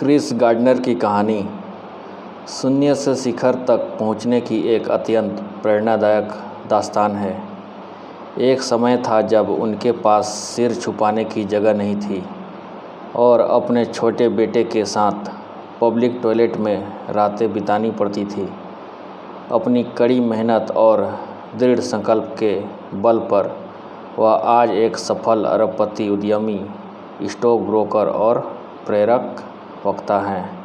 Chris gardener की कहानी शून्य से शिखर तक पहुंचने की एक अत्यंत प्रेरणादायक दास्तान है। एक समय था जब उनके पास सिर छुपाने की जगह नहीं थी और अपने छोटे बेटे के साथ पब्लिक टॉयलेट में रातें बितानी पड़ती थी। अपनी कड़ी मेहनत और दृढ़ संकल्प के बल पर वह आज एक सफल अरबपति, उद्यमी, स्टॉक ब्रोकर और प्रेरक वक्ता हैं।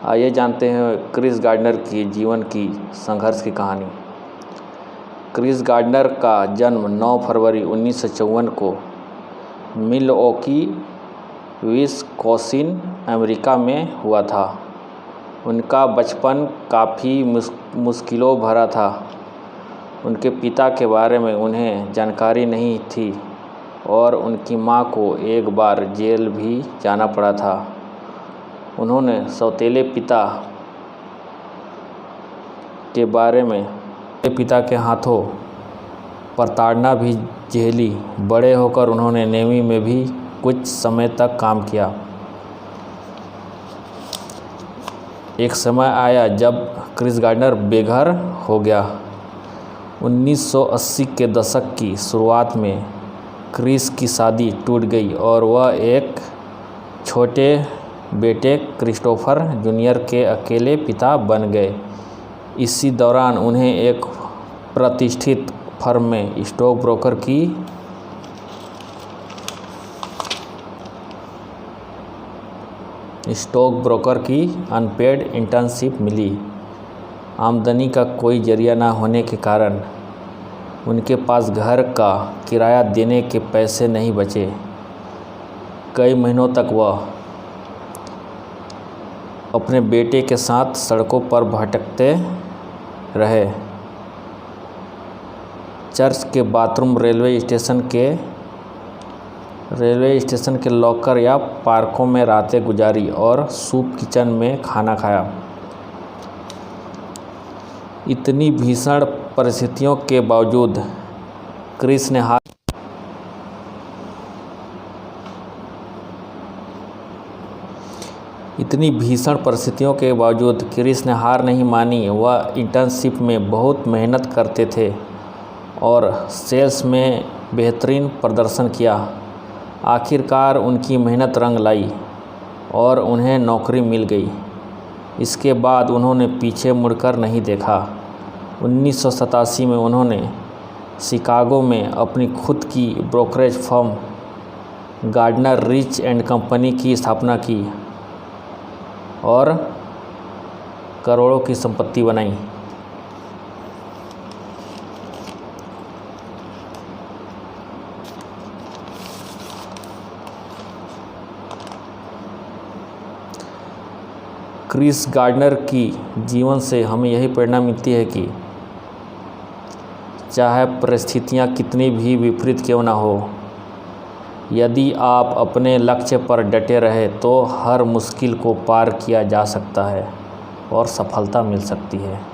आइए जानते हैं क्रिस गार्डनर की जीवन की संघर्ष की कहानी। क्रिस गार्डनर का जन्म 9 फरवरी 1954 को मिलवॉकी, विस्कॉन्सिन, अमेरिका में हुआ था। उनका बचपन काफ़ी मुश्किलों भरा था। उनके पिता के बारे में उन्हें जानकारी नहीं थी और उनकी मां को एक बार जेल भी जाना पड़ा था। उन्होंने सौतेले पिता के बारे में पिता के हाथों प्रताड़ना भी झेली। बड़े होकर उन्होंने नेवी में भी कुछ समय तक काम किया। एक समय आया जब क्रिस गार्डनर बेघर हो गया। 1980 के दशक की शुरुआत में क्रिस की शादी टूट गई और वह एक छोटे बेटे क्रिस्टोफर जूनियर के अकेले पिता बन गए। इसी दौरान उन्हें एक प्रतिष्ठित फर्म में स्टॉक ब्रोकर की अनपेड इंटर्नशिप मिली। आमदनी का कोई जरिया न होने के कारण उनके पास घर का किराया देने के पैसे नहीं बचे। कई महीनों तक वह अपने बेटे के साथ सड़कों पर भटकते रहे। चर्च के बाथरूम, रेलवे स्टेशन के लॉकर या पार्कों में रातें गुजारी और सूप किचन में खाना खाया। इतनी भीषण परिस्थितियों के बावजूद क्रिस ने हार नहीं मानी। वह इंटर्नशिप में बहुत मेहनत करते थे और सेल्स में बेहतरीन प्रदर्शन किया। आखिरकार उनकी मेहनत रंग लाई और उन्हें नौकरी मिल गई। इसके बाद उन्होंने पीछे मुड़कर नहीं देखा। 1987 में उन्होंने शिकागो में अपनी खुद की brokerage firm Gardner Rich and company की स्थापना की और करोड़ों की संपत्ति बनाई। क्रिस गार्डनर की जीवन से हमें यही प्रेरणा मिलती है कि चाहे परिस्थितियां कितनी भी विपरीत क्यों ना हो, यदि आप अपने लक्ष्य पर डटे रहे तो हर मुश्किल को पार किया जा सकता है और सफलता मिल सकती है।